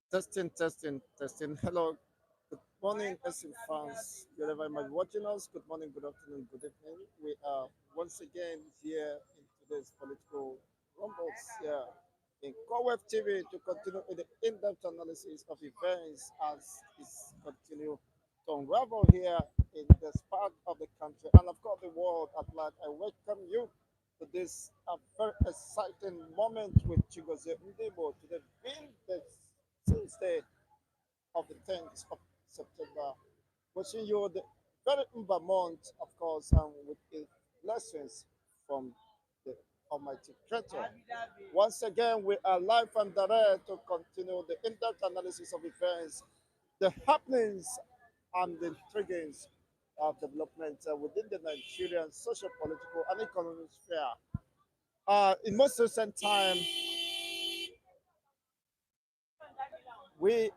Testing, testing, testing. Hello, good morning, SC fans. Wherever you might be watching us, good morning, good afternoon, good evening. We are once again here in today's political rumbles here in CoWeb TV to continue with the in-depth analysis of events as is continue to unravel here in this part of the country and of course the world at large. I welcome you to this very exciting moment with Chigozie Ndebo today being the Tuesday of the 10th of September. Wishing you the very Umba month, of course, and with its blessings from the Almighty Creator. Once again, we are live and direct to continue the in-depth analysis of events, the happenings, and the intriguings of development within the Nigerian social, political, and economic sphere. In most recent time, we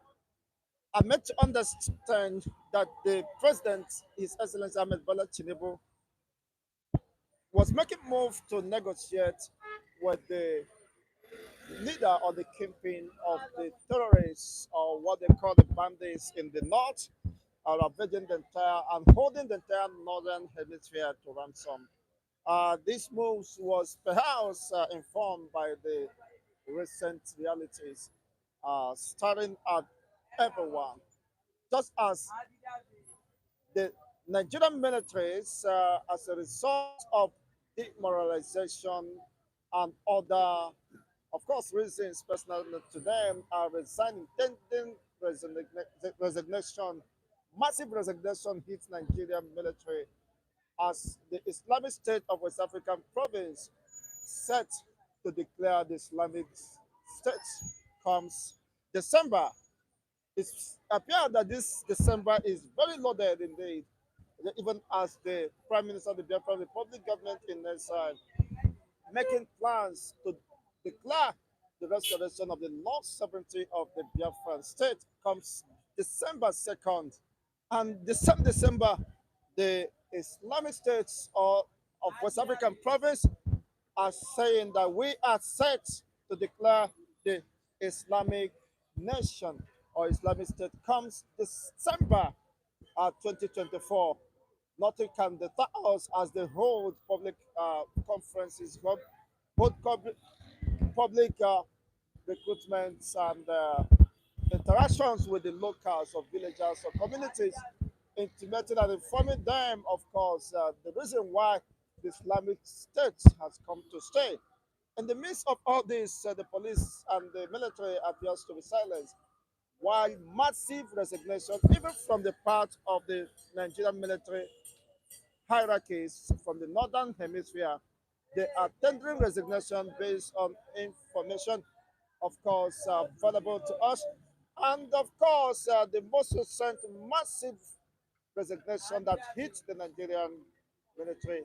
are meant to understand that the president, His Excellency Ahmed Bola Tinubu, was making move to negotiate with the leader or the kingpin of the terrorists or what they call the bandits in the north, are ravaging the entire and holding the entire northern hemisphere to ransom. This move was perhaps informed by the recent realities, starting at everyone. Just as the Nigerian militaries, as a result of demoralization and other, of course, reasons personal to them, are resigning, tending resignation. Massive resignation hits Nigerian military as the Islamic State of West African province set to declare the Islamic State comes December. It appears that this December is very loaded indeed, even as the Prime Minister of the Biafra Republic government in exile making plans to declare the restoration of the lost sovereignty of the Biafran state comes December 2nd. And the same December, the Islamic states of West African province are saying that we are set to declare the Islamic nation or Islamic state comes December 2024. Nothing can deter us as they hold public conferences, hold public recruitments and interactions with the locals or villagers or communities, intimating and informing them, of course, the reason why the Islamic State has come to stay. In the midst of all this, the police and the military appears to be silenced, while massive resignation, even from the part of the Nigerian military hierarchies from the northern hemisphere, they are tendering resignation based on information, of course, available to us. And of course, the most recent massive resignation that hit the Nigerian military,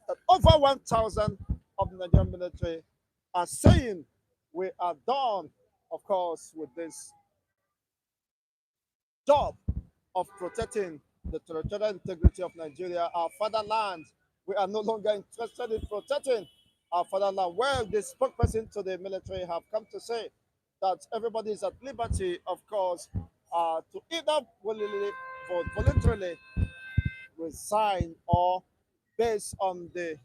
that over 1,000 of the Nigerian military are saying we are done, of course, with this job of protecting the territorial integrity of Nigeria, our fatherland. We are no longer interested in protecting our fatherland. Well, the spokesperson to the military have come to say that everybody is at liberty, of course, to either willingly or voluntarily resign or based on the,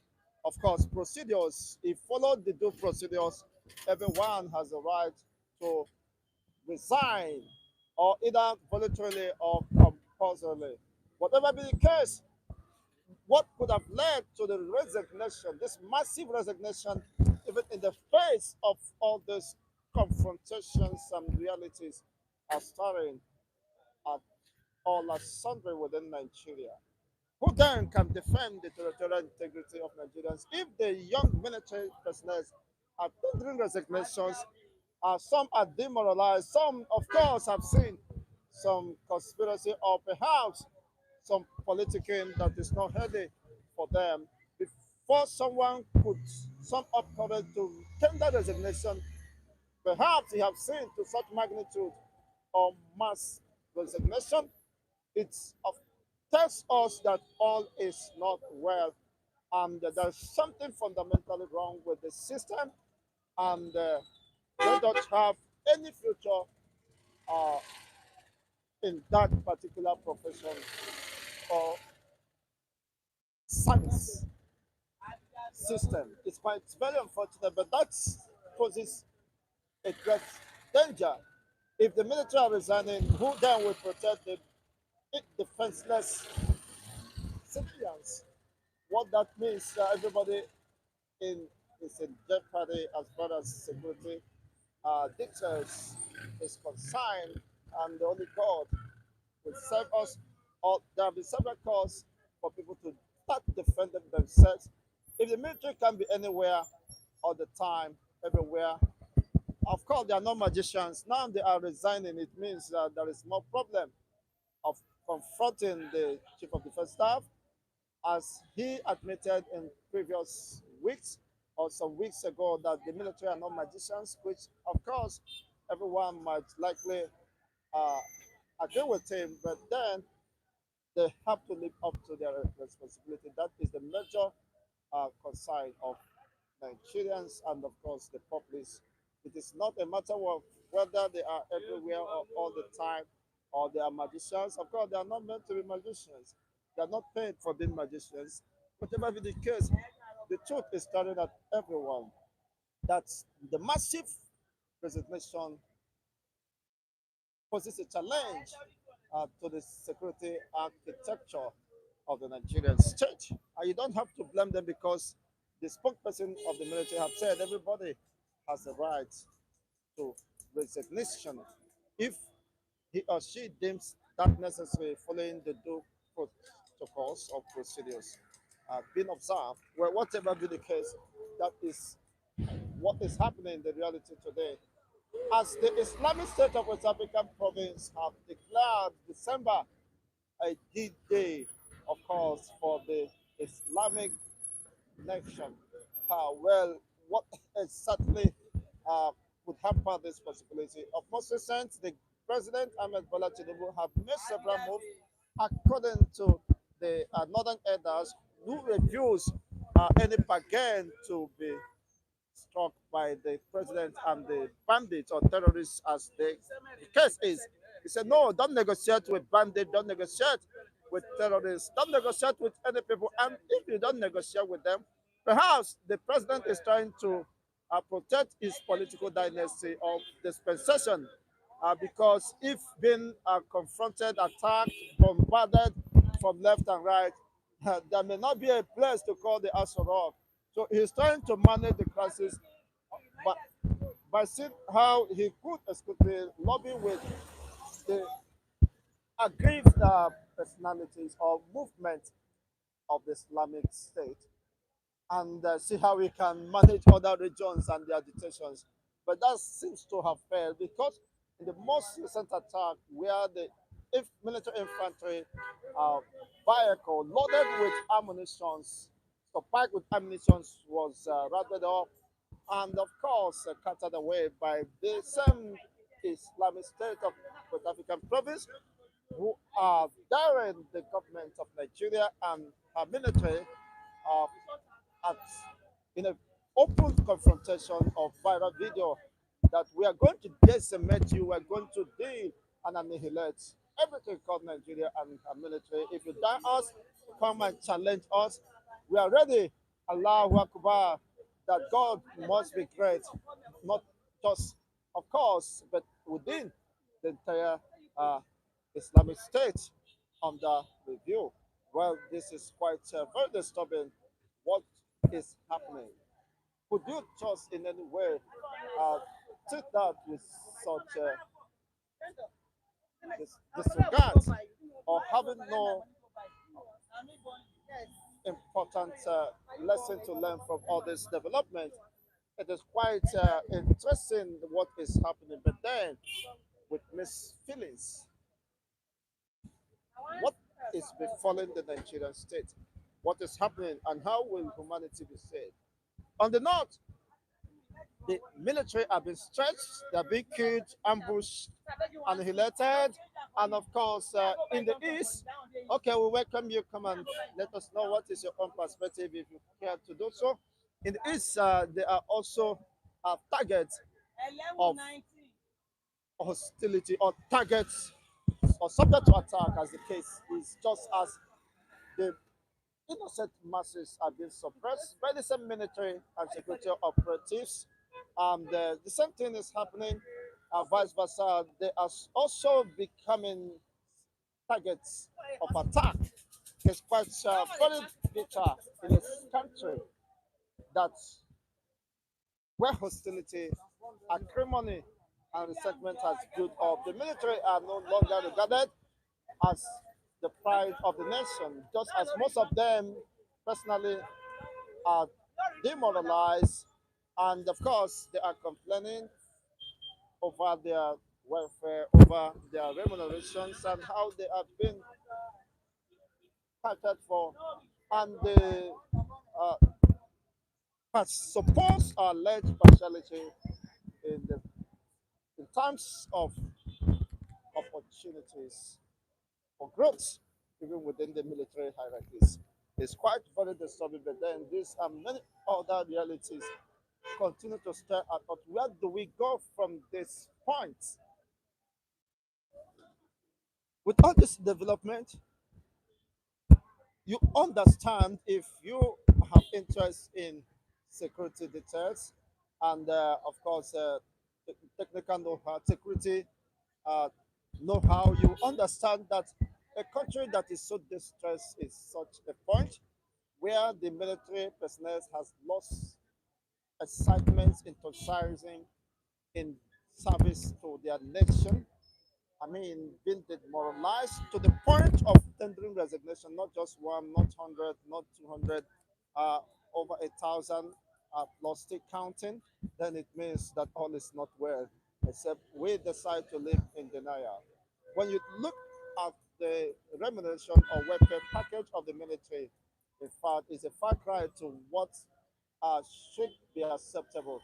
of course, procedures. If followed the due procedures, everyone has a right to resign or either voluntarily or compulsorily. Whatever be the case, what could have led to the resignation, this massive resignation, even in the face of all these confrontations and realities, are starting at all as sundry within Nigeria. Who then can defend the territorial integrity of Nigerians if the young military personnel are tendering resignations? Some are demoralized. Some, of course, have seen some conspiracy or perhaps some politicking that is not healthy for them. Before someone could sum up courage to tender resignation, perhaps he have seen to such magnitude or mass resignation, it's of tells us that all is not well and there's something fundamentally wrong with the system, and they don't have any future uh, in that particular profession or science system. It's very unfortunate, but that poses a great danger. If the military are resigning, who then will protect the defenseless civilians? What that means, everybody in is in jeopardy as far as security details is concerned, and the only God will save us. Or there will be several calls for people to start defending themselves. If the military can be anywhere, all the time, everywhere, of course they are not magicians. Now they are resigning. It means that there is more problem of confronting the chief of defense staff, as he admitted in previous weeks or some weeks ago that the military are not magicians, which of course everyone might likely uh, agree with him, but then they have to live up to their responsibility. That is the major concern of Nigerians and, of course, the populace. It is not a matter of whether they are everywhere or all the time or they are magicians. Of course, they are not meant to be magicians. They are not paid for being magicians. Whatever be the case, the truth is staring at everyone. That's the massive resignation poses a challenge to the security architecture of the Nigerian state. And you don't have to blame them because the spokesperson of the military have said everybody has a right to resignation if he or she deems that necessary following the due protocols or procedures being observed. Well, whatever be the case, that is what is happening in the reality today. As the Islamic State of West African province have declared December a D-Day, of course, for the Islamic nation. Well, what exactly uh, would hamper this possibility? Of most recent, the President Ahmed Bola Tinubu have made several moves according to the northern elders who refuse any bargain to be struck by the president and the bandits or terrorists, as the case is. He said, no, don't negotiate with bandits, don't negotiate with terrorists, don't negotiate with any people. And if you don't negotiate with them, perhaps the president is trying to protect his political dynasty of dispensation. Because if being confronted, attacked, bombarded from left and right, there may not be a place to call the Asarok. So he's trying to manage the crisis by, by seeing how he could exclusively lobby with the aggrieved personalities or movement of the Islamic State, and see how we can manage other regions and their detentions. But that seems to have failed because in the most recent attack, where the if military infantry uh, vehicle loaded with ammunitions, supplied with ammunitions, was rounded up and, of course, carted away by the same Islamic State of West African province, who are daring the government of Nigeria and our military uh, at in an open confrontation of viral video that we are going to decimate you, we are going to deal and annihilate everything called Nigeria and our military. If you dare us, come and challenge us. We are ready. Allahu Akbar. That God must be great, not just, of course, but within the entire uh, Islamic State under review. Well, this is quite very disturbing. What is happening? Could you just in any way uh, treat that with such disregard, or having no important lesson to learn from all this development? It is quite interesting what is happening, but then with mixed feelings. What is befalling the Nigerian state? What is happening, and how will humanity be saved? On the north, The military have been stretched, they are being killed, ambushed, annihilated, and of course, in the east. Okay, we welcome you. Come and let us know what is your own perspective if you care to do so. In the east, they are also targets of hostility or targets or subject to attack, as the case is, just as the innocent masses are being suppressed by the same military and security operatives. The same thing is happening, vice versa. They are also becoming targets of attack. It's quite very bitter in a country that where hostility, acrimony, and resentment has built up. The military are no longer regarded as the pride of the nation, just as most of them personally are demoralized, and of course they are complaining over their welfare, over their remunerations, and how they have been catered for, and the uh, supposed alleged partiality in the in terms of opportunities for growth, even within the military hierarchies. It's quite very disturbing, but then these and many other realities continue to stare at us. Where do we go from this point? With all this development, you understand if you have interest in security details and, of course, technical know-how, security uh, know-how, you understand that a country that is so distressed is such a point where the military personnel has lost excitement, enthusiasm in service to their nation. I mean, being demoralized to the point of tendering resignation, not just one, not 100, not 200, uh, over 1,000, plus still counting, then it means that all is not well, except we decide to live in denial. When you look at the remuneration or welfare package of the military, in fact, it's a far cry to what should be acceptable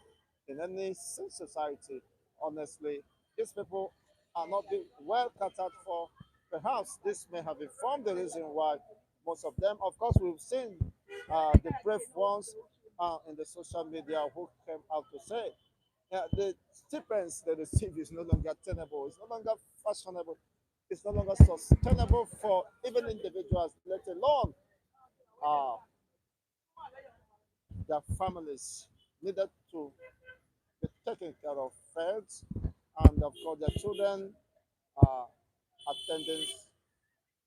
in any society. Honestly, these people are not being well catered for. Perhaps this may have informed the reason why most of them, of course, we've seen the brave ones in the social media who came out to say the stipends they receive is no longer tenable, it's no longer fashionable, it's no longer sustainable for even individuals, let alone uh, their families needed to be taken care of, fed, and of course their children uh, attending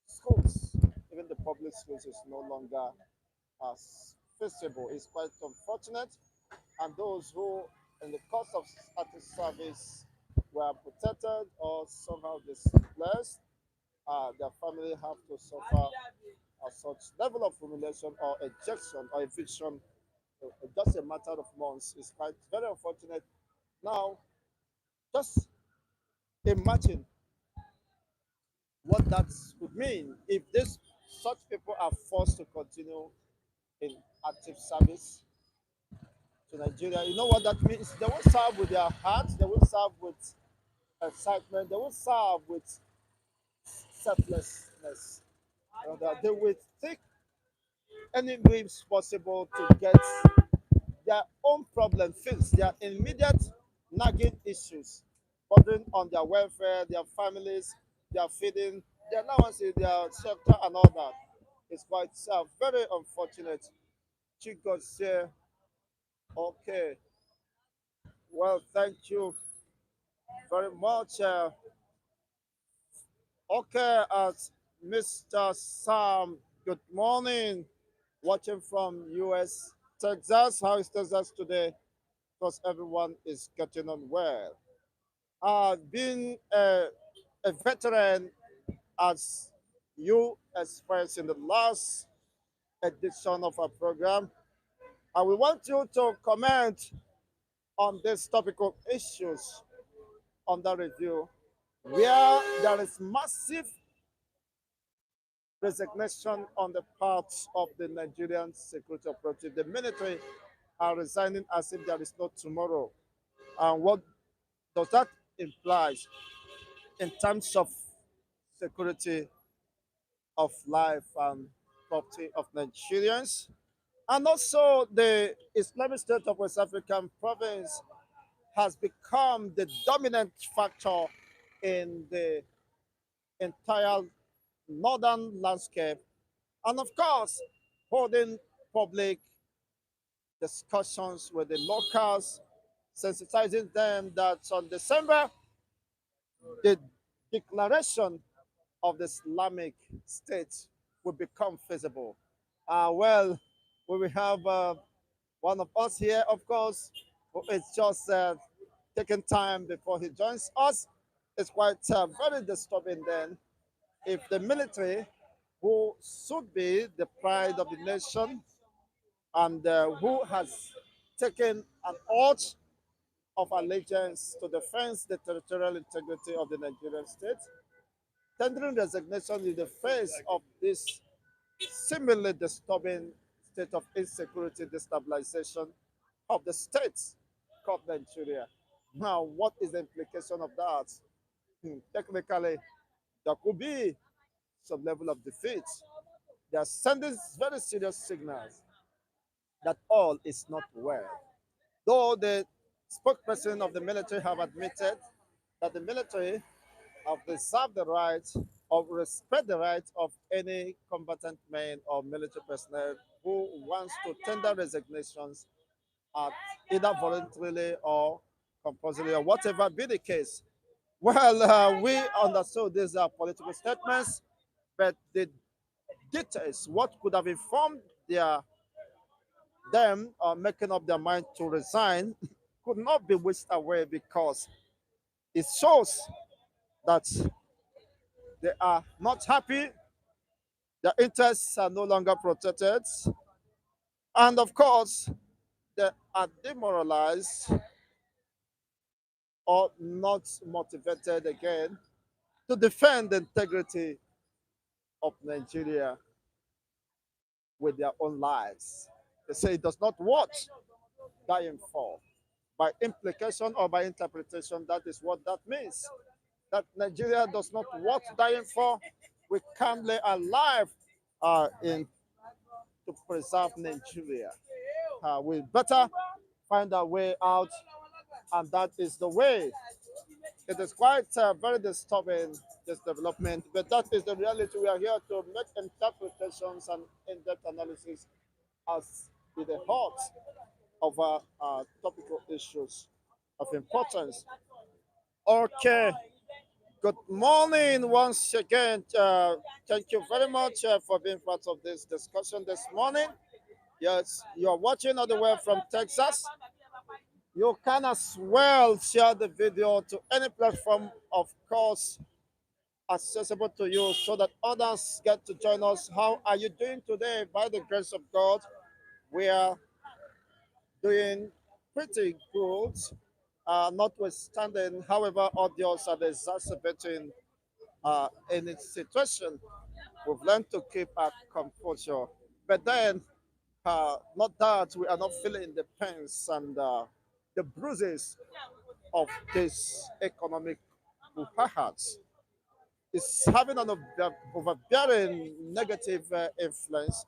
schools. Even the public schools is no longer as feasible. It's quite unfortunate. And those who, in the course of active service, were protected or somehow displaced, their family have to suffer a such level of humiliation or ejection or eviction, just a matter of months. It's quite very unfortunate. Now, just imagine what that would mean if this such people are forced to continue in active service to Nigeria. You know what that means? They won't serve with their hearts, they won't serve with excitement, they won't serve with selflessness. They will take any means possible to get their own problem fixed, their immediate nagging issues, bordering on their welfare, their families, their feeding, their allowances, their shelter, and all that. It's quite very unfortunate. Chief God say, okay, well, thank you very much. Okay, Mr. Sam, good morning. Watching from US, Texas. How is Texas today? Because everyone is getting on well. Being a veteran, as you expressed in the last edition of our program, we want you to comment on this topical issues under review, where there is massive resignation on the part of the Nigerian security operative. The military are resigning as if there is no tomorrow. And what does that imply in terms of security of life and property of Nigerians? And also, the Islamic State of West African province has become the dominant factor in the entire northern landscape. And of course, holding public discussions with the locals, sensitizing them that on December, the declaration of the Islamic State will become feasible. Well, we will have one of us here, of course, who is just taking time before he joins us. It's quite very disturbing then if the military, who should be the pride of the nation and who has taken an oath of allegiance to defend the territorial integrity of the Nigerian state, tendering resignation in the face of this seemingly disturbing state of insecurity, destabilization of the states called Nigeria. Now, what is the implication of that? Technically, there could be some level of defeat. They are sending very serious signals that all is not well. Though the spokesperson of the military have admitted that the military have reserved the right or respect the right of any combatant man or military personnel who wants to tender resignations at either voluntarily or compulsorily or whatever be the case. Well, we understood these are political statements, but the details, what could have informed them making up their mind to resign, could not be whisked away because it shows that they are not happy, their interests are no longer protected, and of course, they are demoralized or not motivated again to defend the integrity of Nigeria with their own lives. They say it does not worth dying for. By implication or by interpretation, that is what that means. That Nigeria does not worth dying for. We can't lay our life in to preserve Nigeria. We better find a way out, and that is the way. It is quite very disturbing, this development, but that is the reality. We are here to make interpretations and in-depth analysis as to the heart of our topical issues of importance. Okay, good morning once again. Thank you very much for being part of this discussion this morning. Yes, you're watching all the way from Texas. You can as well share the video to any platform, of course, accessible to you so that others get to join us. How are you doing today? By the grace of God, we are doing pretty good, notwithstanding, however, audios are exacerbating any situation. We've learned to keep our composure. But then, not that we are not feeling the pains and the bruises of this economic perhaps is having an overbearing negative influence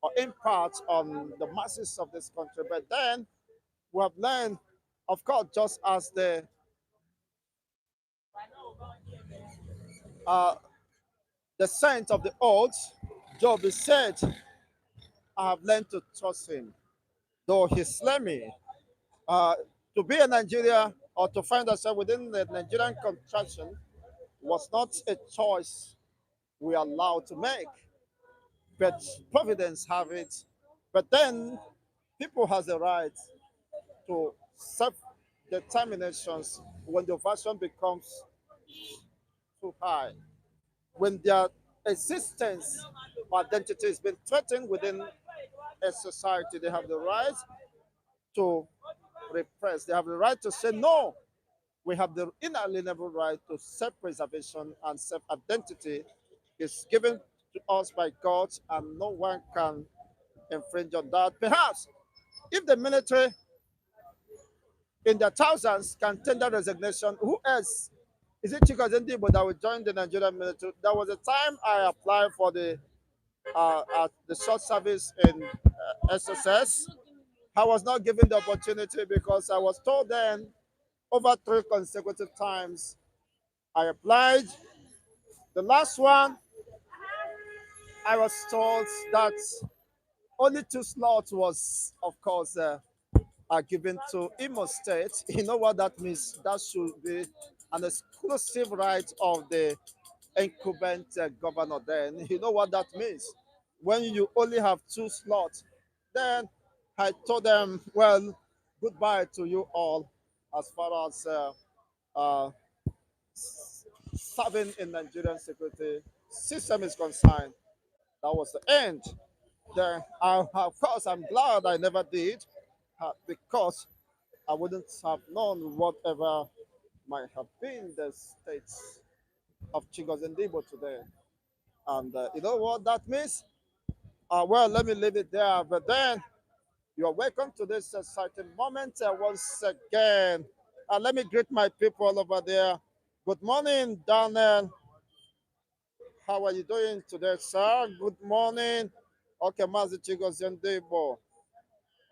or impact on the masses of this country. But then we have learned, of course, just as uh, the saint of the old, Job is said, I have learned to trust him, though he slay me. Uh, to be a Nigeria or to find ourselves within the Nigerian contraction was not a choice we are allowed to make, but providence have it. But then people has the right to self-determinations when the version becomes too high, when their existence or identity has been threatened within a society. They have the right to repress. They have the right to say no. We have the inalienable right to self-preservation and self-identity is given to us by God, and no one can infringe on that. Perhaps if the military in their thousands can tender resignation. Who else? Is it Chikazendi that will join the Nigerian military? There was a time I applied for the short service in SSS. I was not given the opportunity because I was told then over three consecutive times I applied. The last one, I was told that only two slots was, of course, are given to Imo State. You know what that means? That should be an exclusive right of the incumbent governor. Then you know what that means. When you only have two slots, then I told them, well, goodbye to you all, as far as uh, serving in Nigerian security system is concerned. That was the end. Then, of course, I'm glad I never did because I wouldn't have known whatever might have been the states of Chigos and Debo today. And you know what that means? Well, let me leave it there. But then you are welcome to this exciting moment once again. Let me greet my people over there. Good morning, Daniel. How are you doing today, sir? Good morning. Okay, Mazi Chigos and Debo.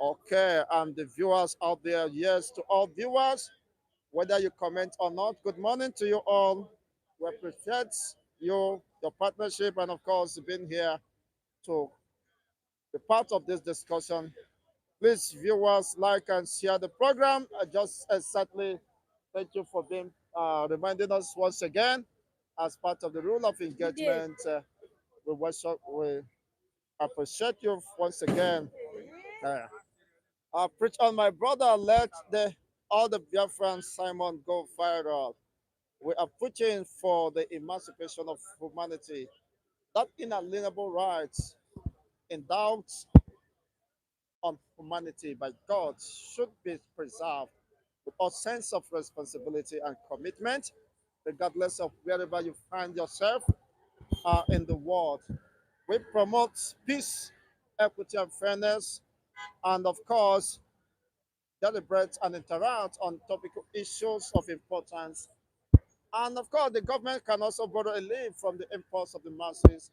Okay, and the viewers out there, yes, to all viewers, whether you comment or not. Good morning to you all. We appreciate you, your partnership, and of course, being here to be part of this discussion. Please, viewers, like and share the program. I just exactly thank you for being reminding us once again as part of the rule of engagement. We appreciate you once again. Uh, Preach on my brother, let the all the Biafran Simon go viral. We are preaching for the emancipation of humanity. That inalienable rights endowed on humanity by God should be preserved with a sense of responsibility and commitment, regardless of wherever you find yourself in the world. We promote peace, equity, and fairness, and of course, deliberate and interact on topical issues of importance. And of course, the government can also borrow a lead from the impulse of the masses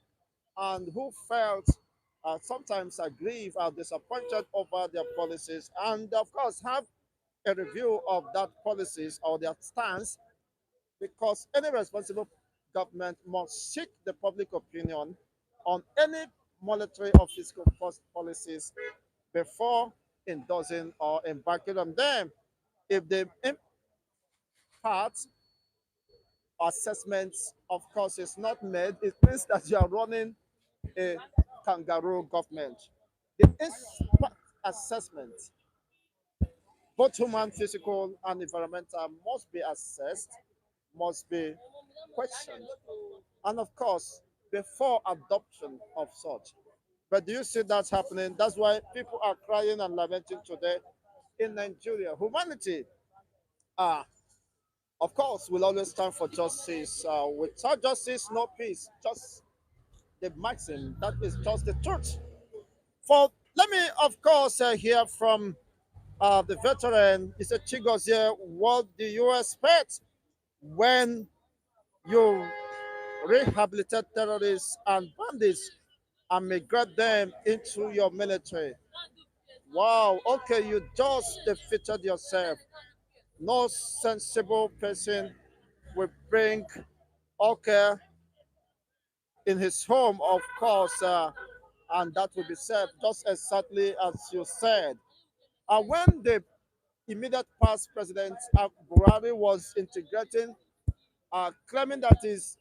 and who felt sometimes aggrieved or disappointed over their policies, and of course have a review of that policies or their stance, because any responsible government must seek the public opinion on any monetary or fiscal policies before endorsing or embarking on them. If the impact assessment, of course, is not made, it means that you are running a kangaroo government. The impact assessment, both human, physical, and environmental, must be assessed, must be questioned, and of course, before adoption of such. But do you see that's happening? That's why people are crying and lamenting today in Nigeria. Humanity, uh, of course, will always stand for justice. Without justice, no peace. Just the maxim. That is just the truth. For let me, of course, hear from the veteran. He said, Chigos here, what do you expect when you rehabilitate terrorists and bandits and migrate them into your military? Wow, okay, you just defeated yourself. No sensible person will bring, okay, in his home, of course, and that will be said just exactly as you said. And when the immediate past president Buhari was integrating, claiming that he's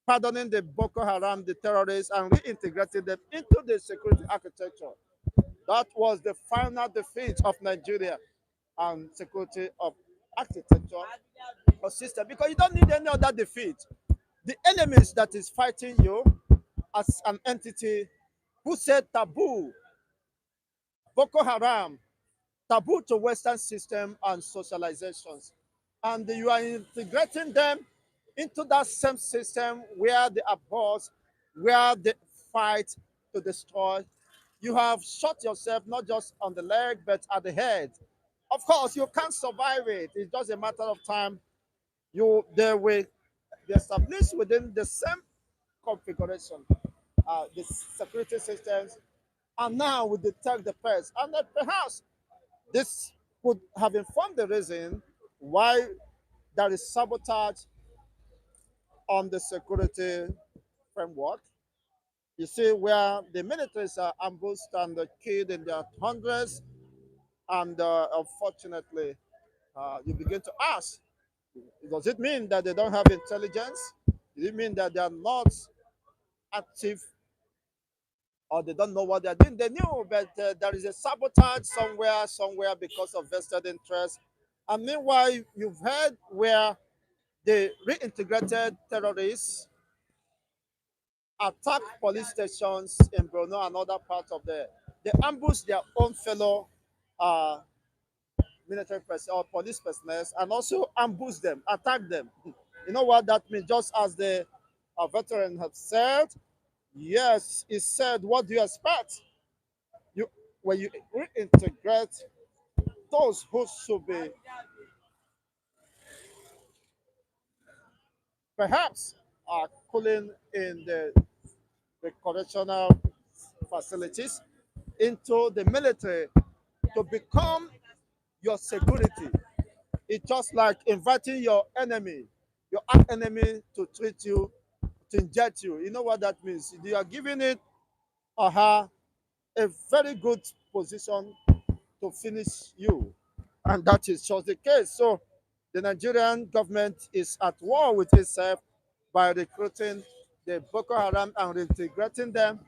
pardoning the Boko Haram, the terrorists, and reintegrating them into the security architecture. That was the final defeat of Nigeria and security of architecture or system, because you don't need any other defeat. The enemies that is fighting you as an entity who said taboo, Boko Haram, taboo to Western system and socializations. And you are integrating them into that same system where they abhor, where they fight to destroy. You have shot yourself not just on the leg, but at the head. Of course, you can't survive it. It's just a matter of time. They will be established within the same configuration, the security systems, and now we detect the pest. And then perhaps this could have informed the reason why there is sabotage on the security framework. You see, where the militaries are ambushed and killed in their hundreds, and unfortunately, you begin to ask, does it mean that they don't have intelligence? Does it mean that they are not active, or they don't know what they're doing? They knew, but there is a sabotage somewhere because of vested interest. And meanwhile, you've heard where the reintegrated terrorists attack police stations in Brno and other parts of they ambush their own fellow uh, military or police personnel, and also ambush them, attack them. You know what that means? Just as the veteran have said, yes, he said, what do you expect? You When you reintegrate those who should be perhaps cooling in the correctional facilities into the military to become your security. It's just like inviting your enemy, your arch enemy, to treat you, to inject you. You know what that means? You are giving it or her a very good position to finish you. And that is just the case. So the Nigerian government is at war with itself by recruiting the Boko Haram and reintegrating them.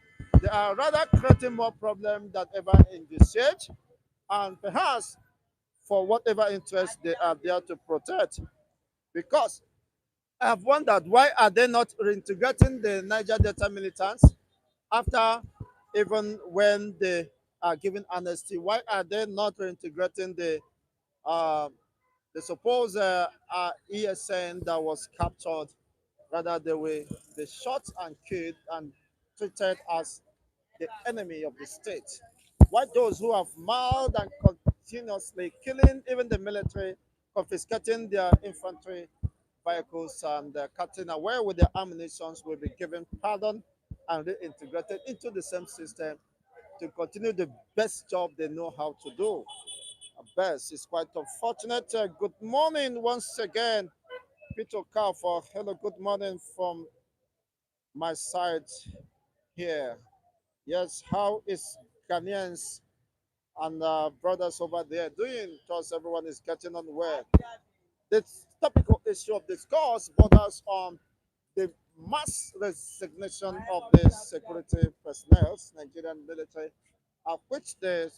They are rather creating more problems than ever in this age. And perhaps for whatever interest they are there to protect. Because I have wondered, why are they not reintegrating the Niger Delta militants after, even when they are given amnesty? Why are they not reintegrating uh, the supposed ESN that was captured? Rather, they shot and killed and treated as the enemy of the state. Why those who have mauled and continuously killing even the military, confiscating their infantry vehicles, and cutting away with their ammunition, will be given pardon and reintegrated into the same system to continue the best job they know how to do? Best is quite unfortunate. Good morning once again, Peter Kaufman. Hello, good morning from my side here. Yes, how is Ghanaians and brothers over there doing? Trust everyone is getting on well. The topical issue of discourse borders on the mass resignation of the security personnel, Nigerian military, of which the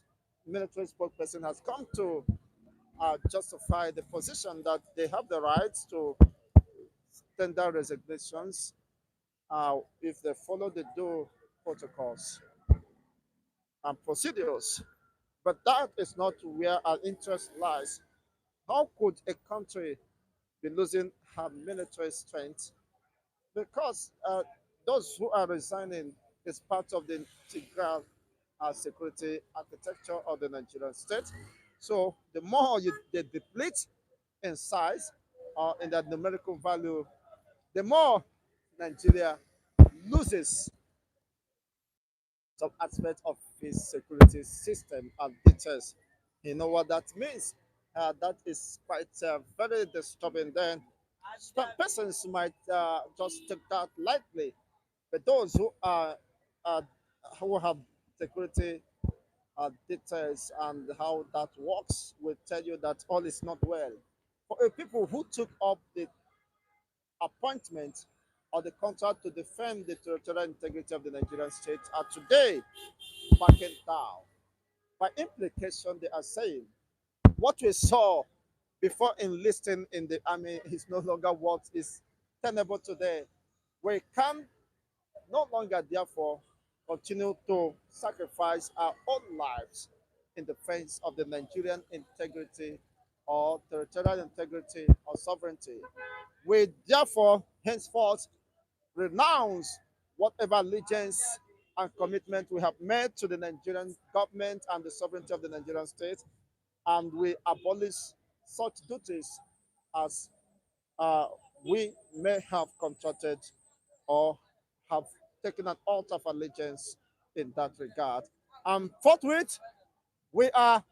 military spokesperson has come to justify the position that they have the right to tender resignations if they follow the due protocols and procedures. But that is not where our interest lies. How could a country be losing her military strength? Because those who are resigning is part of the integral security architecture of the Nigerian state. So the more they deplete in size or in that numerical value, the more Nigeria loses some aspect of its security system and details. You know what that means? That is quite very disturbing. Then some persons might just take that lightly, but those uh, who have security details and how that works will tell you that all is not well. For people who took up the appointment or the contract to defend the territorial integrity of the Nigerian state are today backing down. By implication, they are saying what we saw before enlisting in the army is no longer what is tenable today. We can no longer, therefore, continue to sacrifice our own lives in defense of the Nigerian integrity or territorial integrity or sovereignty. We therefore henceforth renounce whatever allegiance and commitment we have made to the Nigerian government and the sovereignty of the Nigerian state. and we abolish such duties as uh, we may have contracted or have taken an oath of allegiance in that regard. And forthwith, we are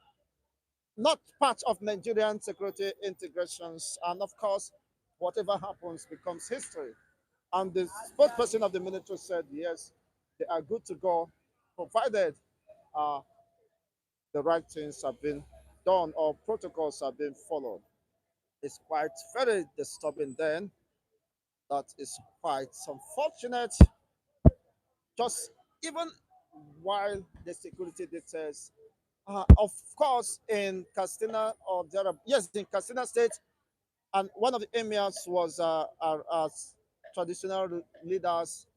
not part of Nigerian security integrations. And of course, whatever happens becomes history. And the spokesperson of the military said, yes, they are good to go, provided uh, the right things have been done or protocols have been followed. It's quite very disturbing then. That is quite unfortunate. Just even while the security details, of course, in Castina or there, yes, in Castina State, and one of the emirs was traditional leaders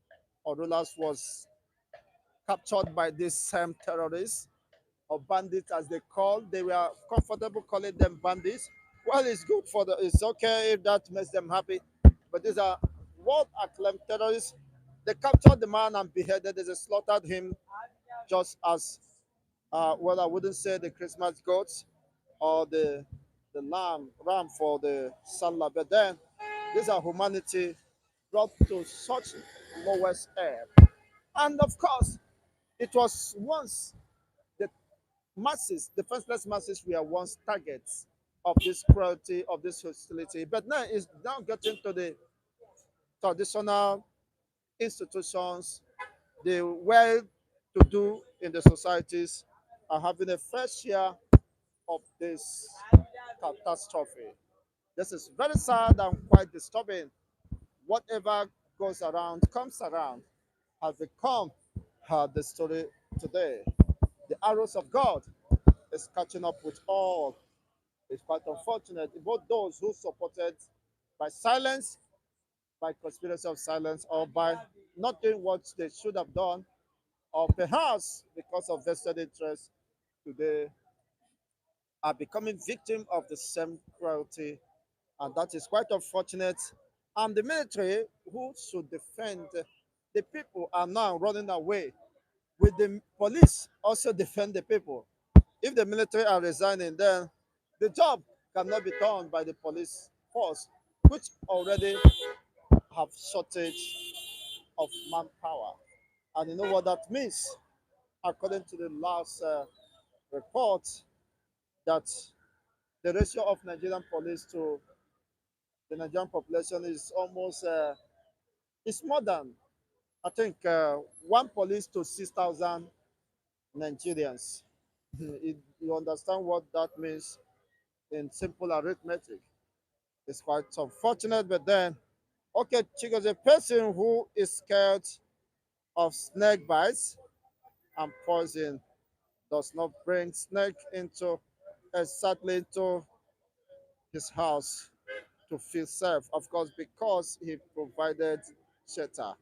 or rulers was captured by these same terrorists or bandits as they call. They were comfortable calling them bandits. Well, it's good for the. It's okay if that makes them happy, but these are world acclaimed terrorists. They captured the man and beheaded. They slaughtered him just as well. I wouldn't say the Christmas goats or the ram for the Salah, but then these are humanity brought to such lowest ebb. And of course, it was once the masses, defenseless masses, were once targets of this cruelty, of this hostility. But now it's now getting to the traditional institutions, the well to do in the societies are having a fair share of this catastrophe. This is very sad and quite disturbing. Whatever goes around comes around has become the story today. The arrows of God is catching up with all. It's quite unfortunate. Both those who supported by silence, by conspiracy of silence, or by not doing what they should have done, or perhaps because of vested interest, today are becoming victim of the same cruelty, and that is quite unfortunate. And the military, who should defend the people, are now running away. With the police also defend the people. If the military are resigning, then the job cannot be done by the police force, which already have shortage of manpower. And you know what that means? According to the last report, that the ratio of Nigerian police to the Nigerian population is almost it's more than I think one police to 6,000 Nigerians. You understand what that means in simple arithmetic. It's quite unfortunate, but then okay, Chicos, a person who is scared of snake bites and poison does not bring snake into exactly into his house to feel safe. Of course, because he provided shelter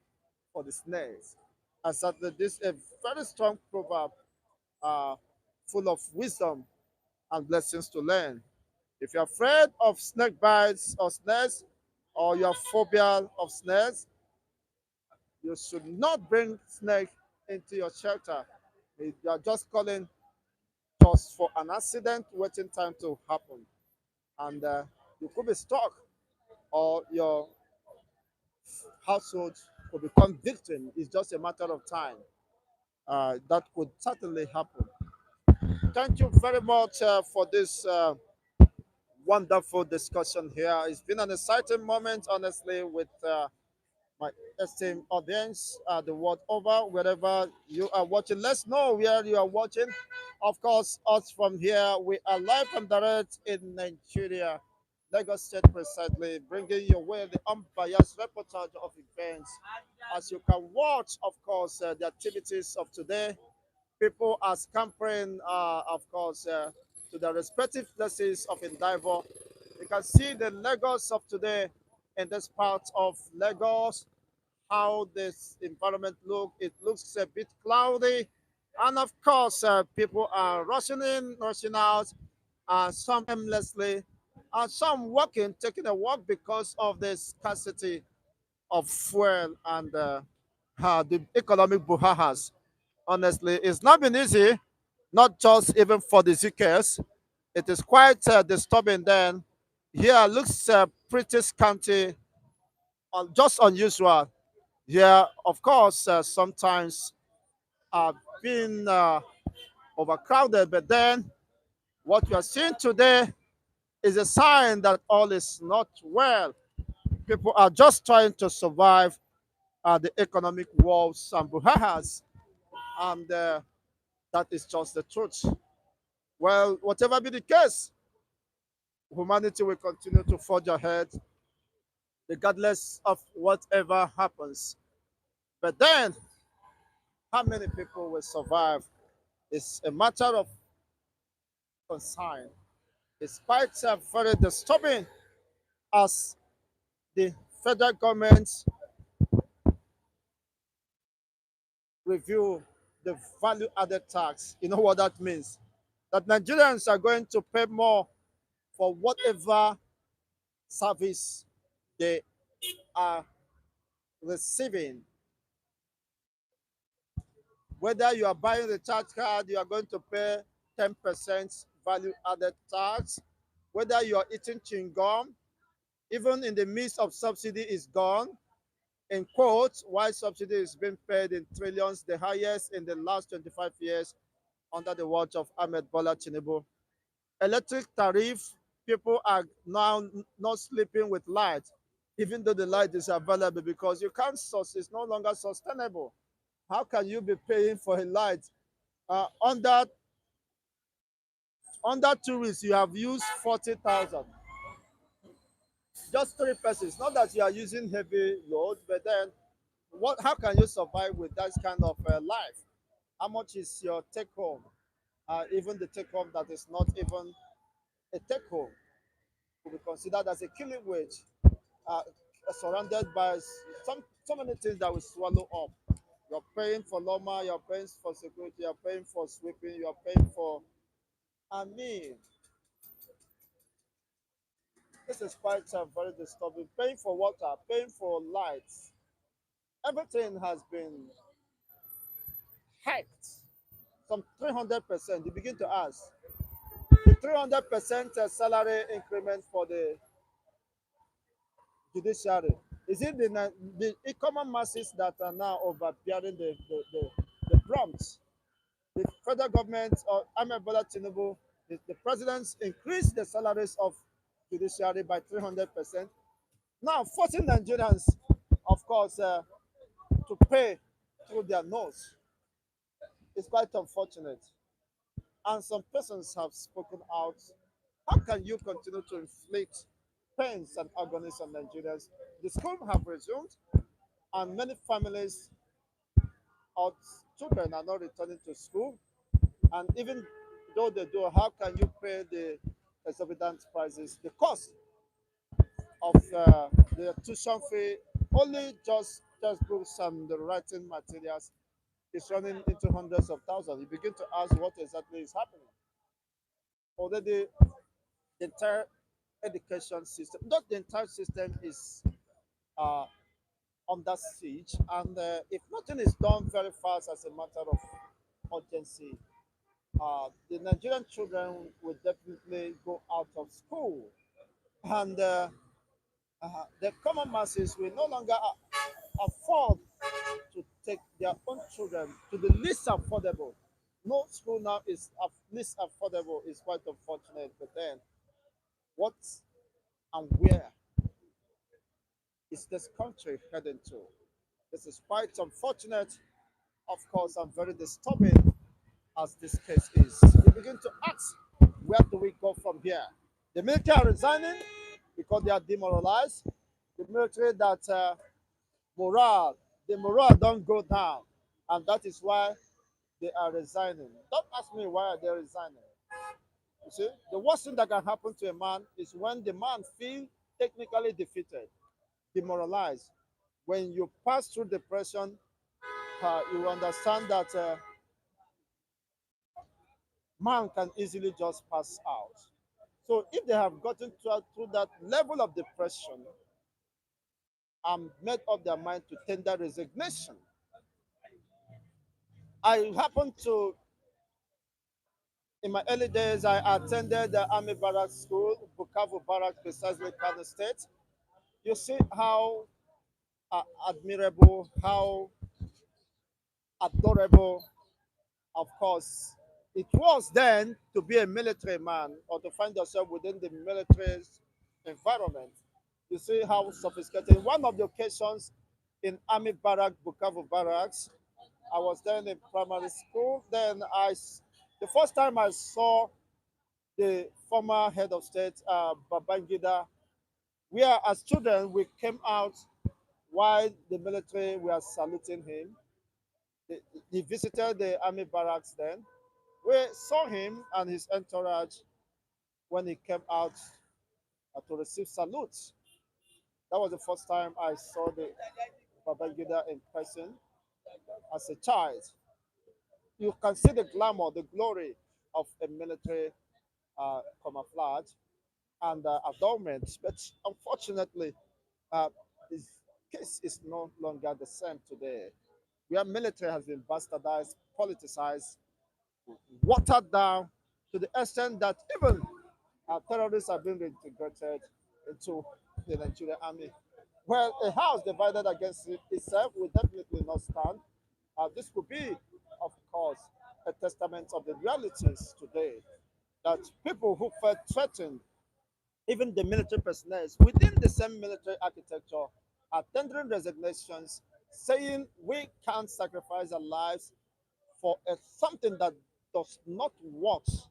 for the snakes. Exactly, this is a very strong proverb, uh, full of wisdom and blessings to learn. If you're afraid of snake bites or snares, or you're phobia of snares, you should not bring snake into your shelter. You are just calling just for an accident waiting time to happen. And you could be stuck or your household could become victim. It's just a matter of time. That could certainly happen. Thank you very much for this wonderful discussion here. It's been an exciting moment, honestly, with my esteemed audience the world over, wherever you are watching. Let's know where you are watching. Of course, us from here, we are live and direct in Nigeria, Lagos State precisely, bringing your way the unbiased reportage of events. As you can watch, of course, the activities of today, people are scampering, of course, to their respective places of endeavor. You can see the Lagos of today in this part of Lagos, how this environment look. It looks a bit cloudy, and of course, people are rushing in, rushing out, some aimlessly, and some walking, taking a walk because of the scarcity of fuel and the economic buhahas. Honestly, it's not been easy, not just even for the ZKs, It is quite disturbing then. Here looks pretty scanty, just unusual. Here, of course, sometimes being overcrowded, but then what you are seeing today is a sign that all is not well. People are just trying to survive the economic woes and brouhahas, and that is just the truth. Well, whatever be the case, humanity will continue to forge ahead regardless of whatever happens. But then, how many people will survive is a matter of concern. It's quite very disturbing as the federal government review the value added tax. You know what that means? That Nigerians are going to pay more for whatever service they are receiving. Whether you are buying the charge card, you are going to pay 10% value added tax. Whether you are eating chewing gum, even in the midst of subsidy is gone. In quotes, while subsidy is being paid in trillions, the highest in the last 25 years under the watch of Ahmed Bola Tinubu. Electric tariff, people are now not sleeping with light, even though the light is available because you can't source, it's no longer sustainable. How can you be paying for a light? Under 2 weeks, you have used 40,000. Just three persons. Not that you are using heavy load, but then what? How can you survive with that kind of life? How much is your take home? Even the take home that is not even a take home will be considered as a killing wage, uh, surrounded by so many things that will swallow up. You're paying for Loma, you're paying for security, you're paying for sweeping, you're paying for. I mean, this is quite very disturbing. Paying for water, paying for lights, everything has been hiked. Some 300%. You begin to ask the 300% salary increment for the judiciary. Is it the common masses that are now overbearing the prompts? The federal government or Ahmed Bola Tinubu, the presidents increased the salaries of judiciary by 300%. Now forcing Nigerians, of course, to pay through their nose is quite unfortunate. And some persons have spoken out. How can you continue to inflict pains and agonies on Nigerians? The school have resumed, and many families or children are not returning to school. And even though they do, how can you pay the exorbitant prices? The cost of the tuition fee, only just textbooks and the writing materials, is running into hundreds of thousands. You begin to ask what exactly is happening. Already, the entire education system, not the entire system, is uh, under siege. And if nothing is done very fast as a matter of urgency, the Nigerian children will definitely go out of school. And the common masses will no longer afford to take their own children to the least affordable. No school now is least affordable is quite unfortunate. But then, what and where is this country heading to? This is quite unfortunate, of course, and very disturbing as this case is. We begin to ask, where do we go from here? The military are resigning because they are demoralized. The military that morale, the morale don't go down, and that is why they are resigning. Don't ask me why they're resigning. You see, the worst thing that can happen to a man is when the man feels technically defeated, demoralized. When you pass through depression, you understand that man can easily just pass out. So if they have gotten through that level of depression and made up their mind to tender resignation, I happen to In my early days, I attended the Army Barracks School, Bukavu Barracks, precisely Kano State. You see how admirable, how adorable, of course, it was then to be a military man or to find yourself within the military environment. You see how sophisticated. One of the occasions in Army Barracks, Bukavu Barracks, I was then in primary school. The first time I saw the former head of state, Babangida, where as children we came out while the military were saluting him. He visited the army barracks then. We saw him and his entourage when he came out to receive salutes. That was the first time I saw the Babangida in person as a child. You can see the glamour, the glory of a military camouflage and adornment. But unfortunately, uh, this case is no longer the same today. Where military has been bastardized, politicized, watered down to the extent that even terrorists have been reintegrated into the Nigerian army. Well, a house divided against itself will definitely not stand. This could be, of course, a testament of the realities today that people who felt threatened, even the military personnel within the same military architecture, are tendering resignations, saying we can't sacrifice our lives for something that does not worth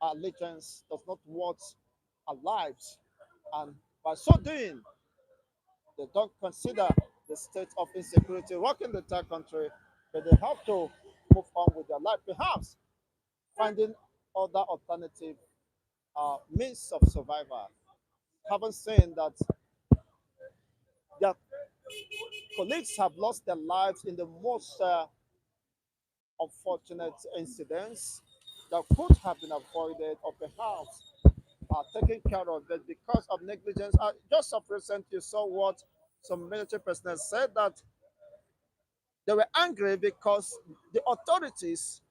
our allegiance, does not worth our lives. And by so doing, they don't consider the state of insecurity rocking the entire country, but they have to move on with their life, perhaps finding other alternative means of survival. Having seen that their colleagues have lost their lives in the most unfortunate incidents that could have been avoided or perhaps taken care of, but because of negligence. Just of recent, you saw what some military personnel said that they were angry because the authorities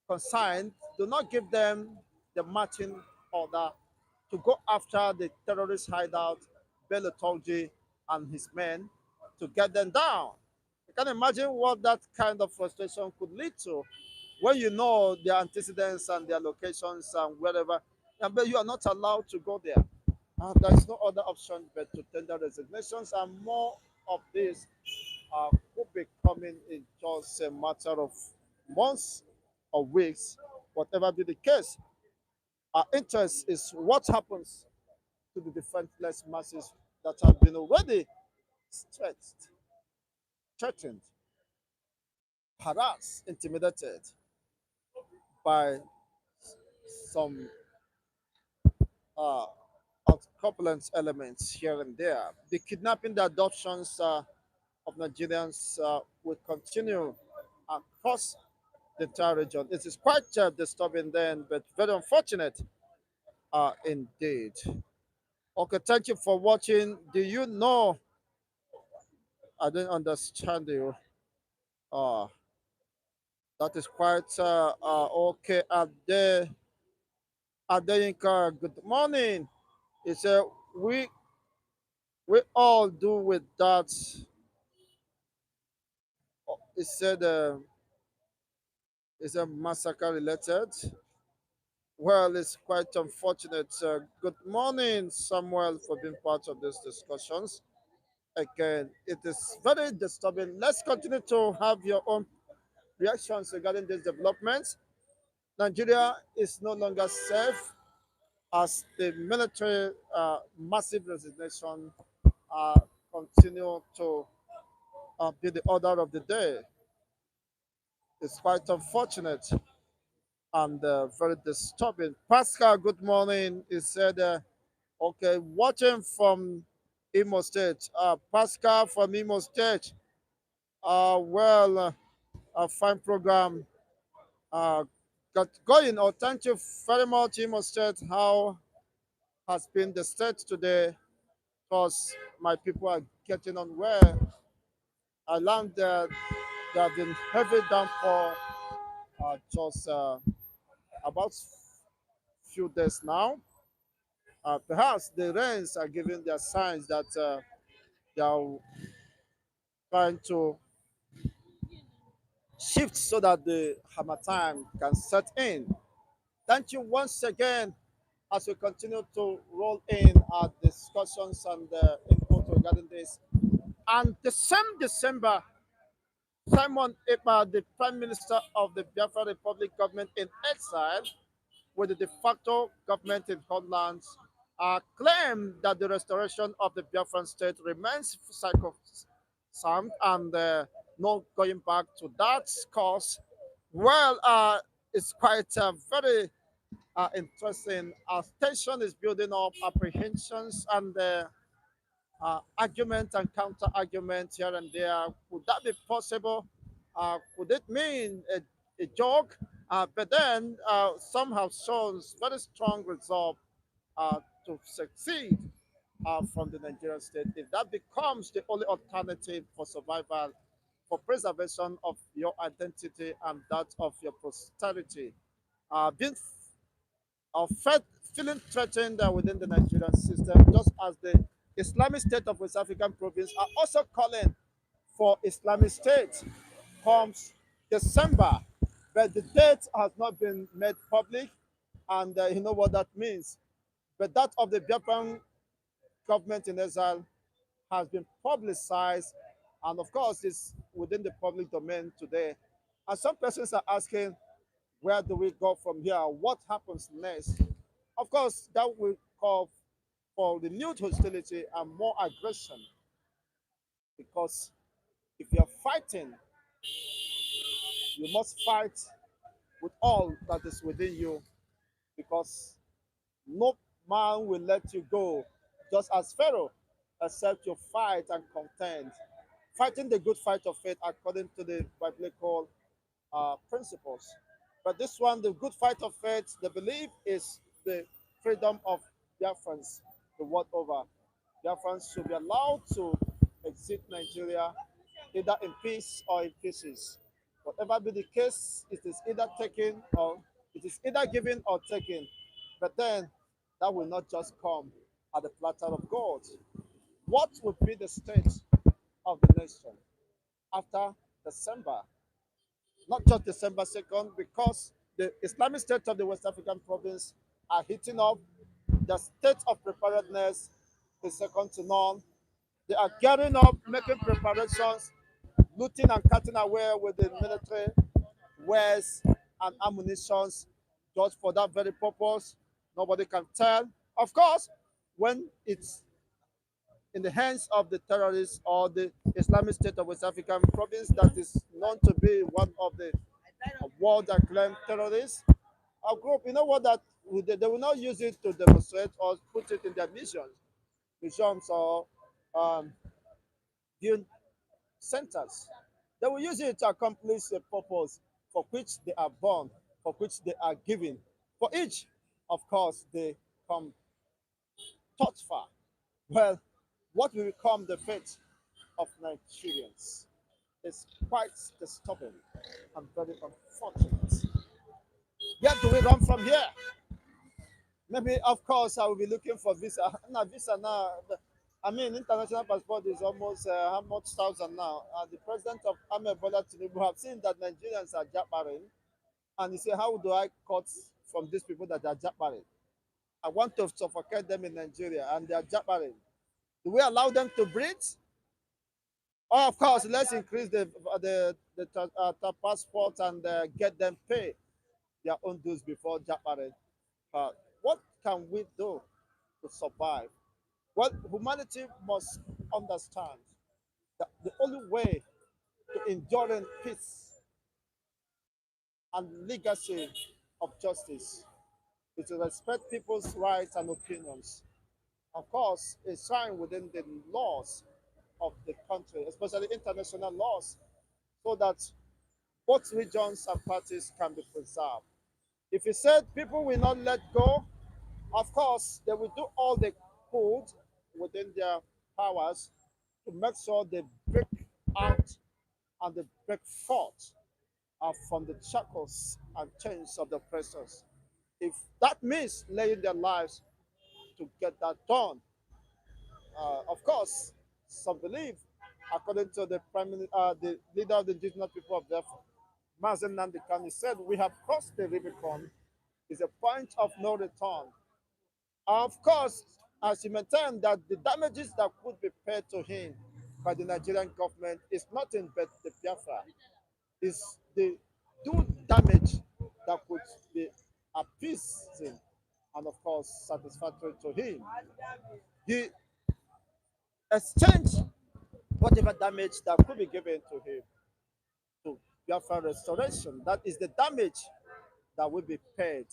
concerned do not give them the marching order to go after the terrorist hideout, Bello Tolji and his men, to get them down. You can imagine what that kind of frustration could lead to when you know their antecedents and their locations and wherever, but you are not allowed to go there. There is no other option but to tender resignations, and more of this could be coming in just a matter of months or weeks, whatever be the case. Our interest is what happens to the defenseless masses that have been already stretched, threatened, harassed, intimidated by some uh, corpulent elements here and there. The kidnapping, the adoptions of Nigerians will continue across the entire region. It is quite disturbing then, but very unfortunate indeed. Okay, thank you for watching. Do you know? I didn't understand you. Uh, that is quite okay. Adeyinka, good morning. He said, we we all do with that. He said, is a massacre related? Well, it's quite unfortunate. Good morning, Samuel, for being part of these discussions. Again, it is very disturbing. Let's continue to have your own reactions regarding these developments. Nigeria is no longer safe as the military massive resignation uh, continue to be the order of the day. It's quite unfortunate and very disturbing. Pascal, good morning. He said, okay, watching from Imo State. Pascal from Imo State. A fine program got going. Oh, thank you very much, Imo State. How has been the state today? Because my people are getting on well. I learned that there have been heavy downpour just about few days now. Perhaps the rains are giving their signs that they are trying to shift so that the hammer time can set in. Thank you once again as we continue to roll in our discussions and input regarding this. And the same December, Simon Ekpa, the Prime Minister of the Biafra Republic government in exile, with the de facto government in Holland, claimed that the restoration of the Biafran state remains sacrosanct and no going back to that cause. Well, it's quite very interesting. Tension is building up, apprehensions and argument and counter argument here and there. Could that be possible? Could it mean a joke? But then some have shown very strong resolve to succeed from the Nigerian state. If that becomes the only alternative for survival, for preservation of your identity and that of your posterity, being felt, feeling threatened within the Nigerian system, just as the Islamic State of West African province are also calling for Islamic State comes December, but the date has not been made public, and you know what that means. But that of the Biafran government in exile has been publicized, and of course, it's within the public domain today. And some persons are asking, where do we go from here? What happens next? Of course, that will call for renewed hostility and more aggression because if you're fighting, you must fight with all that is within you because no man will let you go just as Pharaoh, except you fight and contend. Fighting the good fight of faith according to the biblical principles. But this one, the good fight of faith, the belief is the freedom of Biafrans, the world over. Biafrans should be allowed to exit Nigeria either in peace or in pieces. Whatever be the case, it is either taken or it is either given or taken. But then that will not just come at the platter of gold. What would be the state of the nation after December? Not just December 2nd, because the Islamic State of the West African province are heating up. The state of preparedness is second to none. They are gearing up, making preparations, looting and cutting away with the military wares and ammunitions just for that very purpose. Nobody can tell. Of course, when it's in the hands of the terrorists or the Islamic State of West African province that is known to be one of the world acclaimed terrorists, a group, you know what, that they will not use it to demonstrate or put it in their museums or um, viewing centers. They will use it to accomplish the purpose for which they are born, for which they are given. For each, of course, they come thought far. Well, what will become the fate of Nigerians is quite disturbing and very unfortunate. Where do we run from here? Maybe, of course, I will be looking for visa. Now, visa now. I mean, international passport is almost how much thousand now? The president of Ahmed Bola Tinubu have seen that Nigerians are jabbering, and he said, "How do I cut from these people that are jabbering? I want to suffocate them in Nigeria, and they are jabbering. Do we allow them to breathe? Or, of course, let's increase the passport and get them pay their own dues before jabbering. What can we do to survive? Well, humanity must understand that the only way to enduring peace and legacy of justice is to respect people's rights and opinions. Of course, a sign within the laws of the country, especially international laws, so that both regions and parties can be preserved. If you said people will not let go, of course, they will do all they could within their powers to make sure they break out and they break forth from the shackles and chains of the oppressors. if that means laying their lives to get that done. Of course, some believe, according to the leader of the indigenous people of Biafra, Mazen Nandikani said, we have crossed the Rubicon. Is a point of no return. Of course, as he maintained that the damages that could be paid to him by the Nigerian government is nothing but the Biafra, is the do damage that could be appeasing and of course satisfactory to him. He exchanged whatever damage that could be given to him to Biafra restoration. That is the damage that will be paid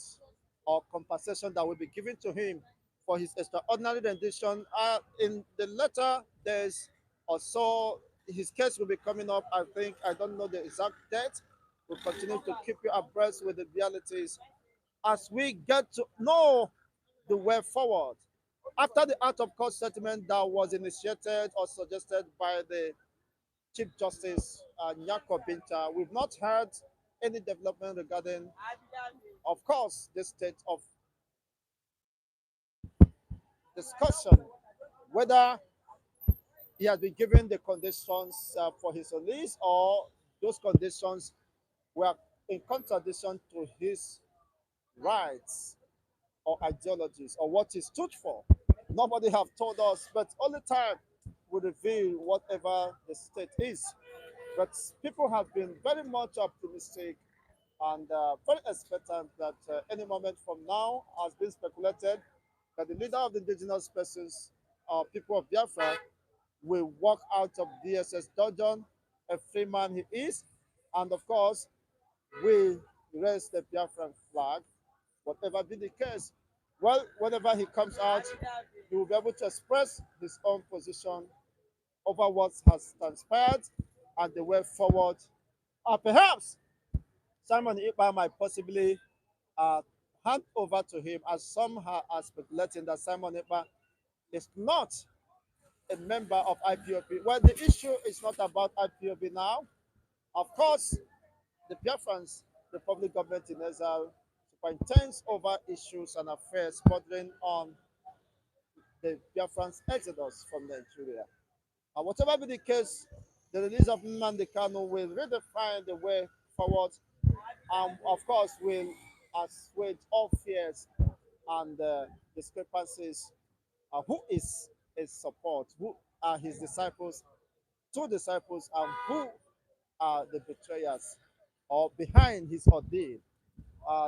or compensation that will be given to him for his extraordinary rendition. In the later days or so, his case will be coming up. I think, I don't know the exact date. We'll continue to keep you abreast with the realities as we get to know the way forward. After the out of court settlement that was initiated or suggested by the Chief Justice Nyako Binta, we've not heard any development regarding, of course, the state of discussion, whether he has been given the conditions for his release or those conditions were in contradiction to his rights or ideologies or what he stood for. Nobody have told us, but only time will reveal whatever the state is. But people have been very much optimistic and very expectant that any moment from now, has been speculated, that the leader of the indigenous persons, people of Biafra, will walk out of DSS dungeon, a free man he is, and of course, will raise the Biafran flag, whatever be the case. Well, whenever he comes out, he will be able to express his own position over what has transpired and the way forward. Perhaps Simon Ipa might possibly uh, hand over to him, as some are speculating that Simon Ipa is not a member of IPOB. Well, the issue is not about IPOB now. Of course, the Biafrans, the public government in exile, superintends over issues and affairs bordering on the Biafrans' exodus from Nigeria. And whatever be the case, the release of Nnamdi Kanu will redefine the way forward and, of course, will assuage all fears and discrepancies. Who is his support? Who are his disciples? Two disciples, and who are the betrayers or behind his ordeal?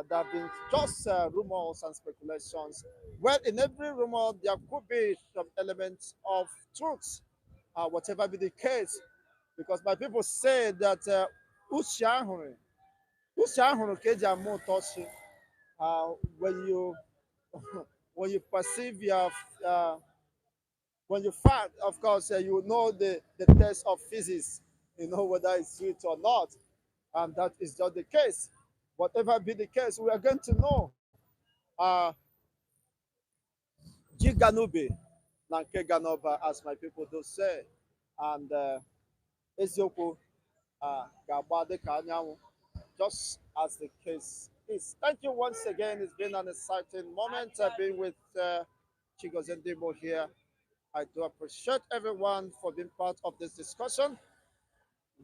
There have been just rumors and speculations. Well, in every rumor, there could be some elements of truth, whatever be the case, because my people say that uche ahụrụ uche ahụrụ ka eji ama ụtọ chi. When you when you perceive your when you fact, of course, you know the test of physics, you know whether it's sweet or not, and that is just the case. Whatever be the case, we are going to know. Uh, Jiganubi, Nanke Ganova, as my people do say, and Eziokwu Gabade Kanyawu, just as the case is. Thank you once again. It's been an exciting moment being with Chigozendimo here. I do appreciate everyone for being part of this discussion.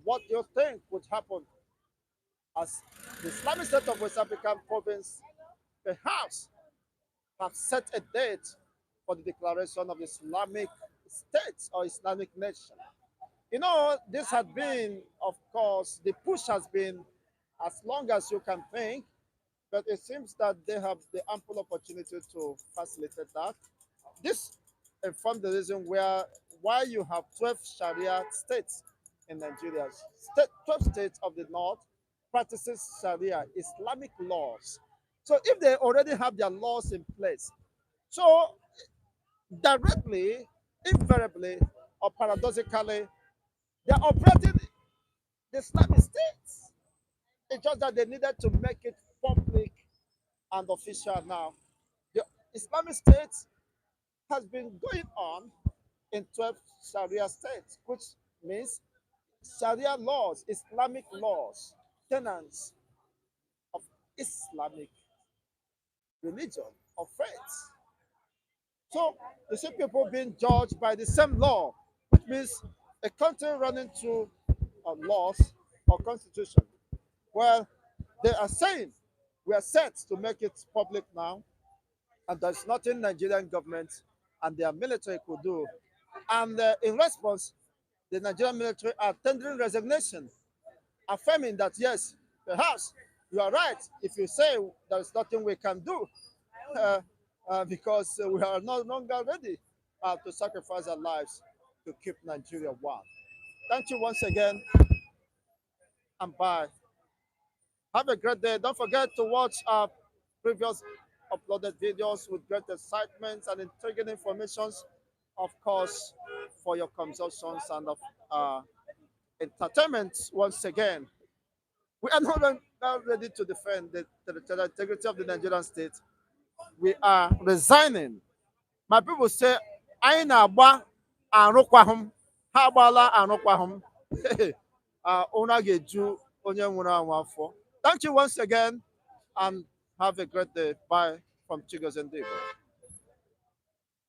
What do you think would happen as the Islamic State of West African province perhaps have set a date for the declaration of Islamic State or Islamic nation? You know, this had been, of course, the push has been as long as you can think, but it seems that they have the ample opportunity to facilitate that. This informed the reason why you have 12 Sharia states in Nigeria. 12 states of the north practices Sharia, Islamic laws. So if they already have their laws in place, so directly, invariably, or paradoxically, they're operating the Islamic states. It's just that they needed to make it public and official now. The Islamic State has been going on in 12 Sharia states, which means Sharia laws, Islamic laws, tenants of Islamic religion or faith. So you see people being judged by the same law, which means a country running through laws or constitution. Well, they are saying we are set to make it public now, and there's nothing Nigerian government and their military could do. And in response, the Nigerian military are tendering resignation, affirming that yes, perhaps you are right if you say there's nothing we can do, uh, because we are no longer ready to sacrifice our lives to keep Nigeria one. Thank you once again, and bye. Have a great day. Don't forget to watch our previous uploaded videos with great excitement and intriguing informations, of course, for your consumptions and of entertainment once again. We are no longer ready to defend the territorial integrity of the Nigerian state. We are resigning. My people say, "Anyị na-agba arụkwahụ ha agbala arụkwahụ ụra ga-eju onye nwụrụ anwụ afọ." Thank you once again and have a great day. Bye from Chigos and Debo.